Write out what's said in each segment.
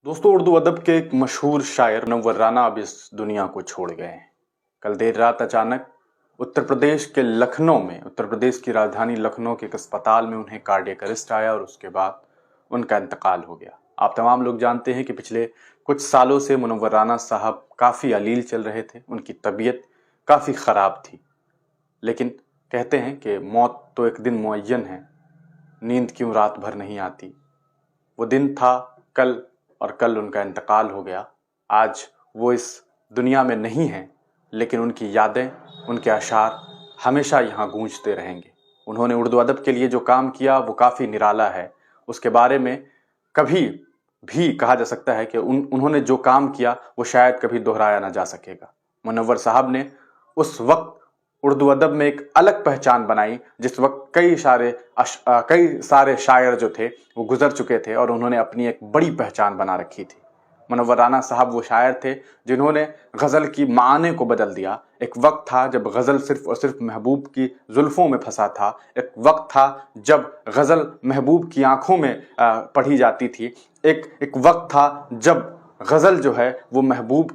दोस्तों, उर्दू अदब के एक मशहूर शायर मुनव्वर राना अब इस दुनिया को छोड़ गए हैं। कल देर रात अचानक उत्तर प्रदेश के लखनऊ में, उत्तर प्रदेश की राजधानी लखनऊ के एक अस्पताल में उन्हें कार्डियक अरेस्ट आया और उसके बाद उनका इंतकाल हो गया। आप तमाम लोग जानते हैं कि पिछले कुछ सालों से मुनव्वर राना साहब काफ़ी अलील चल रहे थे, उनकी तबीयत काफ़ी ख़राब थी। लेकिन कहते हैं कि मौत तो एक दिन मुअय्यन है, नींद क्यों रात भर नहीं आती। वो दिन था कल और कल उनका इंतकाल हो गया। आज वो इस दुनिया में नहीं हैं, लेकिन उनकी यादें, उनके अशार हमेशा यहाँ गूंजते रहेंगे। उन्होंने उर्दू अदब के लिए जो काम किया वो काफ़ी निराला है। उसके बारे में कभी भी कहा जा सकता है कि उन्होंने जो काम किया वो शायद कभी दोहराया ना जा सकेगा। मुनव्वर साहब ने उस वक्त उर्दू अदब में एक अलग पहचान बनाई जिस वक्त कई सारे शायर जो थे वो गुजर चुके थे और उन्होंने अपनी एक बड़ी पहचान बना रखी थी। मुनव्वर राना साहब वो शायर थे जिन्होंने गज़ल की माने को बदल दिया। एक वक्त था जब गज़ल सिर्फ और सिर्फ महबूब की जुल्फ़ों में फंसा था। एक वक्त था जब गज़ल महबूब की आंखों में पढ़ी जाती थी। एक वक्त था जब गज़ल जो है वो महबूब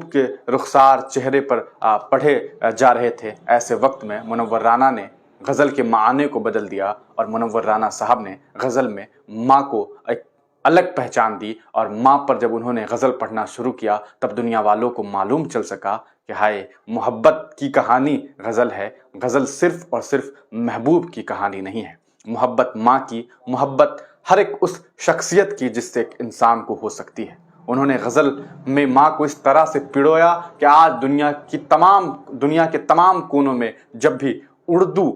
के रुखसार चेहरे पर पढ़े जा रहे थे। ऐसे वक्त में मुनव्वर राना ने गज़ल के माने को बदल दिया और मुनव्वर राना साहब ने गज़ल में माँ को एक अलग पहचान दी। और माँ पर जब उन्होंने गज़ल पढ़ना शुरू किया तब दुनिया वालों को मालूम चल सका कि हाय, मोहब्बत की कहानी गज़ल है। गज़ल सिर्फ और सिर्फ महबूब की कहानी नहीं है, मोहब्बत माँ की, मोहब्बत हर एक उस शख्सियत की जिससे एक इंसान को हो सकती है। उन्होंने गज़ल में माँ को इस तरह से पिरोया कि आज दुनिया के तमाम कोनों में जब भी उर्दू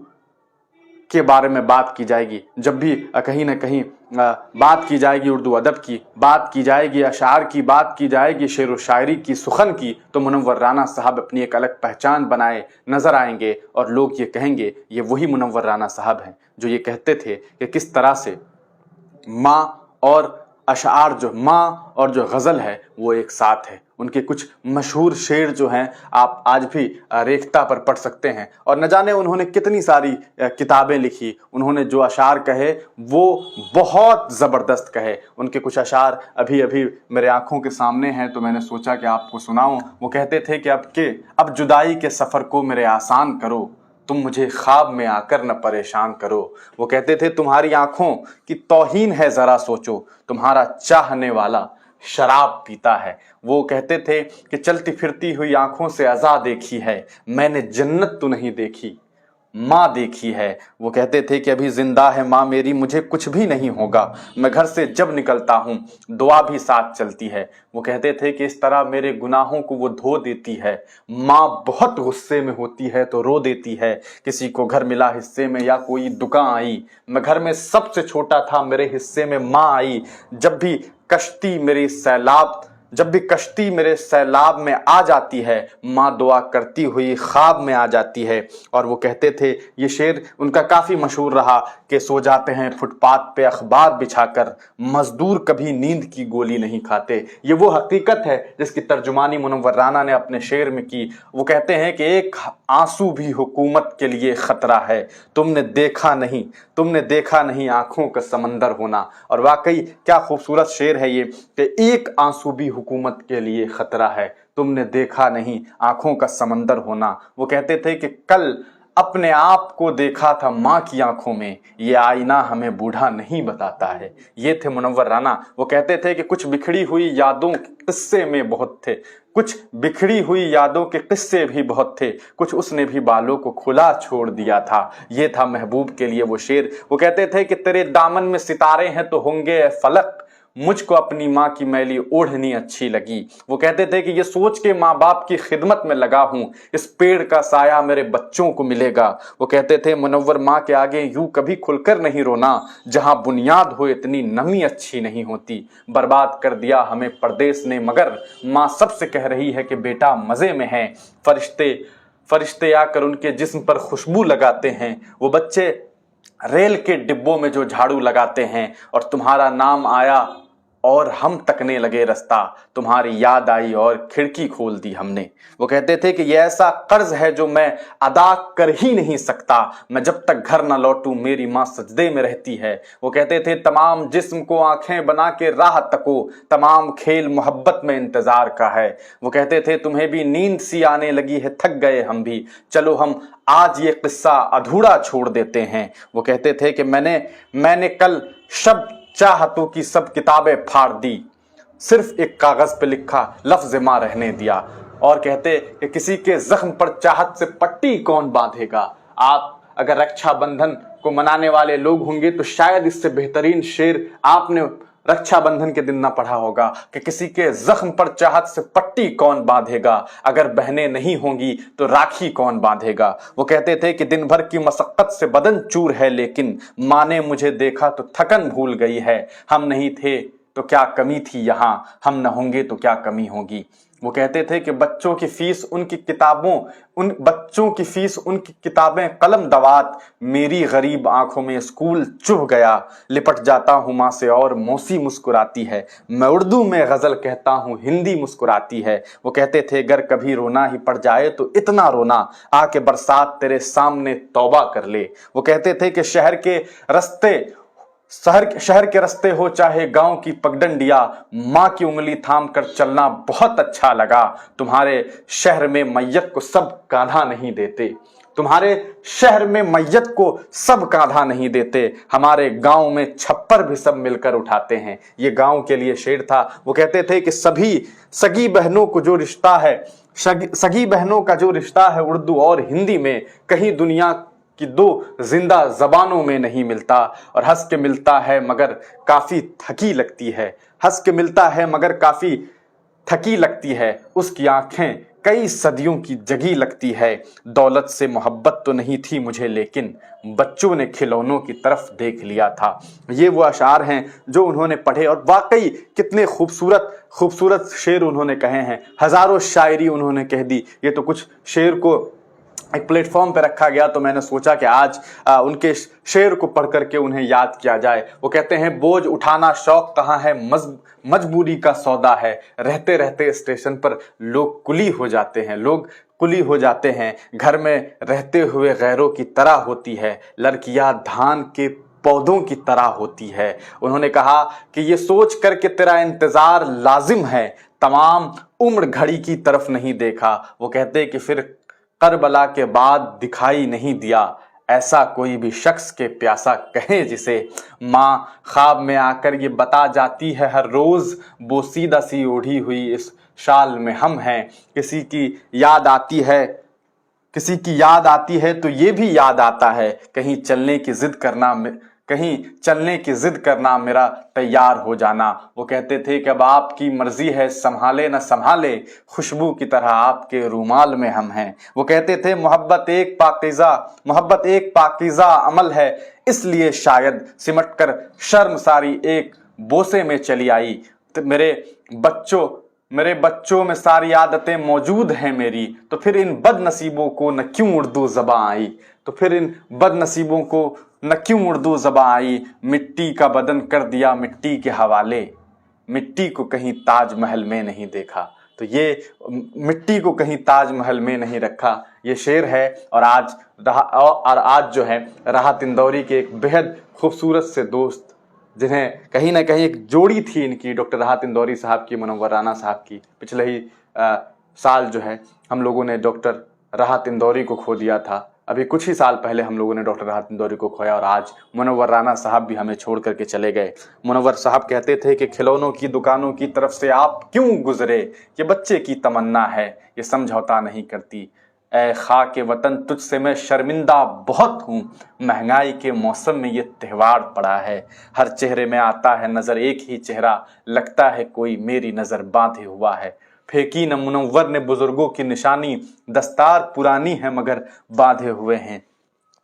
के बारे में बात की जाएगी, जब भी कहीं ना कहीं बात की जाएगी उर्दू अदब की, बात की जाएगी अशार की, बात की जाएगी शेर व शायरी की, सुखन की, तो मुनव्वर राना साहब अपनी एक अलग पहचान बनाए नज़र आएंगे और लोग ये कहेंगे ये वही मुनव्वर राना साहब हैं जो ये कहते थे कि किस तरह से माँ और अशार माँ और जो गज़ल है वो एक साथ है। उनके कुछ मशहूर शेर जो हैं आप आज भी रेख्ता पर पढ़ सकते हैं और न जाने उन्होंने कितनी सारी किताबें लिखी। उन्होंने जो अशार कहे वो बहुत ज़बरदस्त कहे। उनके कुछ अशार अभी अभी मेरे आँखों के सामने हैं तो मैंने सोचा कि आपको सुनाऊं। वो कहते थे कि अब जुदाई के सफ़र को मेरे आसान करो, तुम मुझे ख्वाब में आकर न परेशान करो। वो कहते थे तुम्हारी आंखों की तौहीन है ज़रा सोचो, तुम्हारा चाहने वाला शराब पीता है। वो कहते थे कि चलती फिरती हुई आंखों से अज़ा देखी है, मैंने जन्नत तो नहीं देखी, माँ देखी है। वो कहते थे कि अभी जिंदा है माँ मेरी, मुझे कुछ भी नहीं होगा, मैं घर से जब निकलता हूँ दुआ भी साथ चलती है। वो कहते थे कि इस तरह मेरे गुनाहों को वो धो देती है, माँ बहुत गुस्से में होती है तो रो देती है। किसी को घर मिला हिस्से में या कोई दुकान आई, मैं घर में सबसे छोटा था मेरे हिस्से में माँ आई। जब भी कश्ती मेरे सैलाब में आ जाती है, माँ दुआ करती हुई ख्वाब में आ जाती है। और वो कहते थे, ये शेर उनका काफ़ी मशहूर रहा कि सो जाते हैं फुटपाथ पे अखबार बिछाकर, मजदूर कभी नींद की गोली नहीं खाते। ये वो हकीकत है जिसकी तर्जुमानी मुनव्वर राना ने अपने शेर में की। वो कहते हैं कि एक आंसू भी हुकूमत के लिए ख़तरा है, तुमने देखा नहीं आँखों का समंदर होना। और वाकई क्या खूबसूरत शेर है ये कि एक आंसू भी हुकूमत के लिए ख़तरा है, तुमने देखा नहीं आँखों का समंदर होना। वो कहते थे कि कल अपने आप को देखा था माँ की आंखों में, ये आईना हमें बूढ़ा नहीं बताता है। ये थे मुनव्वर राना। वो कहते थे कि कुछ बिखरी हुई यादों के किस्से में बहुत थे, कुछ बिखरी हुई यादों के किस्से भी बहुत थे, कुछ उसने भी बालों को खुला छोड़ दिया था। ये था महबूब के लिए वो शेर। वो कहते थे कि तेरे दामन में सितारे हैं तो होंगे फलक, मुझको अपनी माँ की मैली ओढ़नी अच्छी लगी। वो कहते थे कि ये सोच के माँ बाप की खिदमत में लगा हूँ, इस पेड़ का साया मेरे बच्चों को मिलेगा। वो कहते थे मुनव्वर माँ के आगे यूं कभी खुलकर नहीं रोना, जहाँ बुनियाद हो इतनी नमी अच्छी नहीं होती। बर्बाद कर दिया हमें परदेस ने, मगर माँ सबसे कह रही है कि बेटा मज़े में है। फरिश्ते आकर उनके जिस्म पर खुशबू लगाते हैं, वो बच्चे रेल के डिब्बों में जो झाड़ू लगाते हैं। और तुम्हारा नाम आया اور ہم تکنے لگے رستہ، تمہاری یاد آئی اور کھڑکی کھول دی ہم نے۔ وہ کہتے تھے کہ یہ ایسا قرض ہے جو میں ادا کر ہی نہیں سکتا، میں جب تک گھر نہ لوٹوں میری ماں سجدے میں رہتی ہے۔ وہ کہتے تھے تمام جسم کو آنکھیں بنا کے راہ تکو، تمام کھیل محبت میں انتظار کا ہے۔ وہ کہتے تھے تمہیں بھی نیند سی آنے لگی ہے، تھک گئے ہم بھی، چلو ہم آج یہ قصہ ادھورا چھوڑ دیتے ہیں۔ وہ کہتے تھے کہ میں نے کل شب چاہتوں کی سب کتابیں پھاڑ دی، صرف ایک کاغذ پہ لکھا لفظ ماں رہنے دیا۔ اور کہتے کہ کسی کے زخم پر چاہت سے پٹی کون باندھے گا۔ آپ اگر رکشا بندھن کو منانے والے لوگ ہوں گے تو شاید اس سے بہترین شعر آپ نے رکشا بندھن کے دن نہ پڑھا ہوگا کہ کسی کے زخم پر چاہت سے پٹی کون باندھے گا، اگر بہنیں نہیں ہوں گی تو راکھی کون باندھے گا۔ وہ کہتے تھے کہ دن بھر کی مشقت سے بدن چور ہے، لیکن ماں نے مجھے دیکھا تو تھکن بھول گئی ہے، ہم نہیں تھے تو کیا کمی تھی یہاں، ہم نہ ہوں گے تو کیا کمی ہوگی۔ وہ کہتے تھے کہ بچوں کی فیس ان کی کتابیں قلم دوات، میری غریب آنکھوں میں اسکول چبھ گیا، لپٹ جاتا ہوں ماں سے اور موسی مسکراتی ہے، میں اردو میں غزل کہتا ہوں ہندی مسکراتی ہے۔ وہ کہتے تھے گر کبھی رونا ہی پڑ جائے تو اتنا رونا آ کے برسات تیرے سامنے توبہ کر لے۔ وہ کہتے تھے کہ شہر کے رستے ہو چاہے گاؤں کی پگڈنڈیا، ماں کی انگلی تھام کر چلنا بہت اچھا لگا، تمہارے شہر میں میت کو سب کاندھا نہیں دیتے، تمہارے شہر میں میت کو سب کاندھا نہیں دیتے، ہمارے گاؤں میں چھپر بھی سب مل کر اٹھاتے ہیں۔ یہ گاؤں کے لیے شعر تھا۔ وہ کہتے تھے کہ سگی بہنوں کا جو رشتہ ہے اردو اور ہندی میں کہیں دنیا کی دو زندہ زبانوں میں نہیں ملتا، اور ہنس کے ملتا ہے مگر کافی تھکی لگتی ہے، اس کی آنکھیں کئی صدیوں کی جگی لگتی ہے، دولت سے محبت تو نہیں تھی مجھے لیکن بچوں نے کھلونوں کی طرف دیکھ لیا تھا۔ یہ وہ اشعار ہیں جو انہوں نے پڑھے، اور واقعی کتنے خوبصورت شعر انہوں نے کہے ہیں، ہزاروں شاعری انہوں نے کہہ دی۔ یہ تو کچھ شعر کو ایک پلیٹ فارم پہ رکھا گیا تو میں نے سوچا کہ آج ان کے شعر کو پڑھ کر کے انہیں یاد کیا جائے۔ وہ کہتے ہیں بوجھ اٹھانا شوق کہاں ہے، مجبوری کا سودا ہے، رہتے رہتے اسٹیشن پر لوگ کلی ہو جاتے ہیں، گھر میں رہتے ہوئے غیروں کی طرح ہوتی ہے، لڑکیاں دھان کے پودوں کی طرح ہوتی ہے۔ انہوں نے کہا کہ یہ سوچ کر کے تیرا انتظار لازم ہے، تمام عمر گھڑی کی طرف نہیں دیکھا۔ وہ کہتے کہ پھر کربلا کے بعد دکھائی نہیں دیا ایسا کوئی بھی شخص کے پیاسا کہے جسے، ماں خواب میں آ کر یہ بتا جاتی ہے ہر روز، بوسیدہ سی اوڑھی ہوئی اس شال میں ہم ہیں، کسی کی یاد آتی ہے تو یہ بھی یاد آتا ہے، کہیں چلنے کی ضد کرنا میرا تیار ہو جانا۔ وہ کہتے تھے کہ اب آپ کی مرضی ہے، سنبھالے نہ سنبھالے، خوشبو کی طرح آپ کے رومال میں ہم ہیں۔ وہ کہتے تھے محبت ایک پاکیزہ عمل ہے، اس لیے شاید سمٹ کر شرم ساری ایک بوسے میں چلی آئی، میرے بچوں میں ساری عادتیں موجود ہیں میری، تو پھر ان بد نصیبوں کو نہ کیوں اردو زباں آئی، مٹی کا بدن کر دیا مٹی کے حوالے، مٹی کو کہیں تاج محل میں نہیں دیکھا۔ تو یہ مٹی کو کہیں تاج محل میں نہیں رکھا، یہ شعر ہے۔ اور آج جو ہے راحت اندوری کے ایک بہت خوبصورت سے دوست، جنہیں کہیں نہ کہیں ایک جوڑی تھی ان کی، ڈاکٹر راحت اندوری صاحب کی، منور رانا صاحب کی، پچھلے ہی سال جو ہے ہم لوگوں نے ڈاکٹر راحت اندوری کو کھو دیا تھا، ابھی کچھ ہی سال پہلے ہم لوگوں نے ڈاکٹر راحت اندوری کو کھویا، اور آج منور رانا صاحب بھی ہمیں چھوڑ کر کے چلے گئے۔ منور صاحب کہتے تھے کہ کھلونوں کی دکانوں کی طرف سے آپ کیوں گزرے، یہ بچے کی تمنا ہے، یہ سمجھوتا نہیں کرتی، اے خاک وطن تجھ سے میں شرمندہ بہت ہوں، مہنگائی کے موسم میں یہ تہوار پڑا ہے، ہر چہرے میں آتا ہے نظر ایک ہی چہرہ، لگتا ہے کوئی میری نظر باندھے ہوا ہے، پھینکی نہ منور نے بزرگوں کی نشانی، دستار پرانی ہے مگر باندھے ہوئے ہیں۔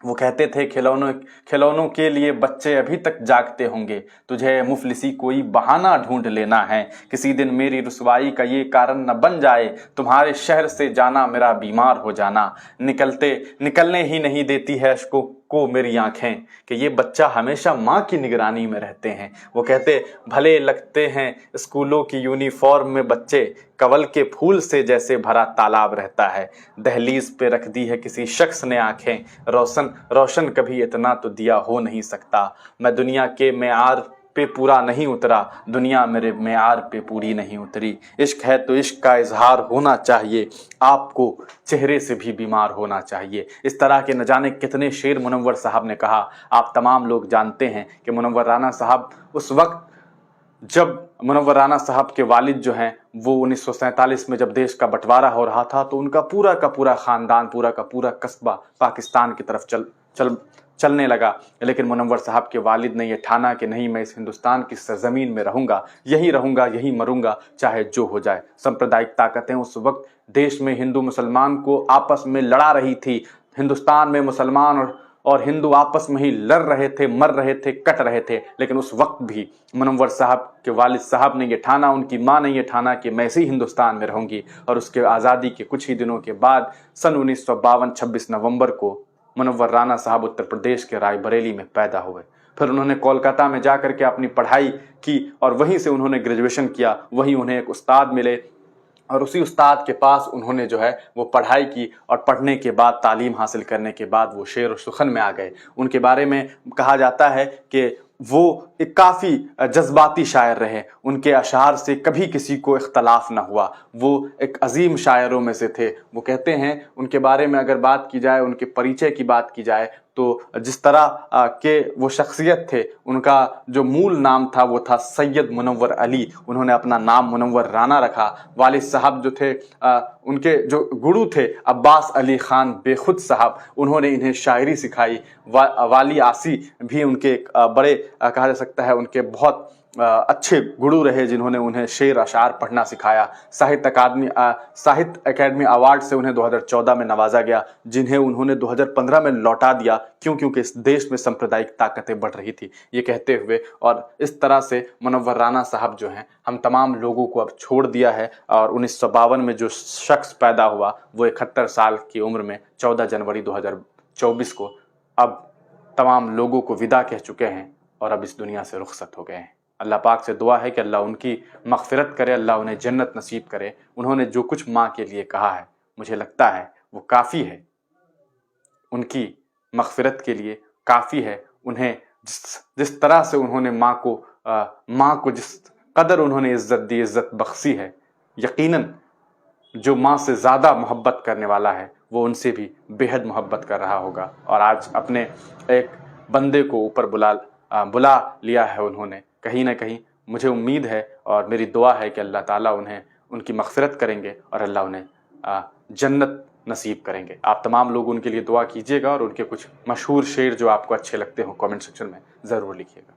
وہ کہتے تھے کھلونوں کے لیے بچے ابھی تک جاگتے ہوں گے، تجھے مفلسی کوئی بہانہ ڈھونڈ لینا ہے، کسی دن میری رسوائی کا یہ کارن نہ بن جائے، تمہارے شہر سے جانا میرا بیمار ہو جانا، نکلنے ہی نہیں دیتی ہے اشکوں को मेरी आंखें कि ये बच्चा हमेशा माँ की निगरानी में रहते हैं। वो कहते भले लगते हैं स्कूलों की यूनिफॉर्म में बच्चे, कवल के फूल से जैसे भरा तालाब रहता है। दहलीज पे रख दी है किसी शख्स ने आंखें, रोशन रोशन कभी इतना तो दिया हो नहीं सकता। मैं दुनिया के मेयार पे पूरा नहीं उतरा, दुनिया मेरे मेयार पे पूरी नहीं उतरी। इश्क है तो इश्क का इजहार होना चाहिए, आपको चेहरे से भी बीमार होना चाहिए। इस तरह के न जाने कितने शेर मुनव्वर साहब ने कहा। आप तमाम लोग जानते हैं कि मुनव्वर राना साहब उस वक्त जब मुनव्वर राना साहब के वालिद जो हैं वो 1947 में जब देश का बंटवारा हो रहा था तो उनका पूरा का पूरा ख़ानदान, पूरा का पूरा कस्बा पाकिस्तान की तरफ चलने लगा। लेकिन मुनव्वर साहब के वालिद ने यह ठाना कि नहीं, मैं इस हिंदुस्तान की सरजमीन में रहूँगा, यहीं मरूंगा, चाहे जो हो जाए। सांप्रदायिक ताकतें उस वक्त देश में हिंदू मुसलमान को आपस में लड़ा रही थी। हिंदुस्तान में मुसलमान और हिंदू आपस में ही लड़ रहे थे, मर रहे थे, कट रहे थे। लेकिन उस वक्त भी मुनव्वर साहब के वालिद साहब ने यह ठाना, उनकी माँ ने यह ठाना कि मैं इसी हिंदुस्तान में रहूँगी। और उसके आज़ादी के कुछ ही दिनों के बाद सन 1952 26 नवंबर को मुनव्वर राना साहब उत्तर प्रदेश के रायबरेली में पैदा हुए। फिर उन्होंने कोलकाता में जाकर के अपनी पढ़ाई की और वहीं से उन्होंने ग्रेजुएशन किया। वहीं उन्हें एक उस्ताद मिले और उसी उस्ताद के पास उन्होंने जो है वो पढ़ाई की और पढ़ने के बाद, तालीम हासिल करने के बाद वो शेर व सुखन में आ गए। उनके बारे में कहा जाता है कि वो एक काफ़ी जज्बाती शायर रहे। उनके अशार से कभी किसी को इख्तलाफ ना हुआ। वो एक अजीम शायरों में से थे। वो कहते हैं उनके बारे में अगर बात की जाए, उनके परिचय की बात की जाए तो जिस तरह के वो शख्सियत थे, उनका जो मूल नाम था वो था सैयद मुनव्वर अली। उन्होंने अपना नाम मुनव्वर राना रखा। वालिद साहब जो थे, उनके जो गुरु थे अब्बास अली खान बेखुद साहब, उन्होंने इन्हें शायरी सिखाई। वाली आसी भी उनके बड़े कहा जा सकता है उनके बहुत अच्छे गुरु रहे, जिन्होंने उन्हें शेर अशार पढ़ना सिखाया। साहित्य अकादमी अवार्ड से उन्हें 2014 में नवाजा गया, जिन्हें उन्होंने 2015 में लौटा दिया। क्योंकि इस देश में सांप्रदायिक ताकतें बढ़ रही थी, ये कहते हुए। और इस तरह से मुनव्वर राना साहब जो हैं हम तमाम लोगों को अब छोड़ दिया है। और 1952 में जो शख्स पैदा हुआ वो 71 साल की उम्र में 14 जनवरी 2024 को अब तमाम लोगों को विदा कह चुके हैं और अब इस दुनिया से रुखसत हो गए हैं। अल्लाह पाक से दुआ है कि अल्लाह उनकी मग़फ़िरत करे, अल्लाह उन्हें जन्नत नसीब करे। उन्होंने जो कुछ माँ के लिए कहा है मुझे लगता है वो काफ़ी है, उनकी मग़फ़िरत के लिए काफ़ी है। उन्हें जिस तरह से उन्होंने माँ को जिस कदर उन्होंने इज़्ज़त दी, इज़्ज़त बख्शी है, यकीनन जो माँ से ज़्यादा मोहब्बत करने वाला है वो उनसे भी बेहद मोहब्बत कर रहा होगा। और आज अपने एक बंदे को ऊपर बुला लिया है उन्होंने। कहीं ना कहीं मुझे उम्मीद है और मेरी दुआ है कि अल्लाह ताला उन्हें उनकी मग़फ़िरत करेंगे और अल्लाह उन्हें जन्नत नसीब करेंगे। आप तमाम लोग उनके लिए दुआ कीजिएगा और उनके कुछ मशहूर शेर जो आपको अच्छे लगते हों कमेंट सेक्शन में ज़रूर लिखिएगा।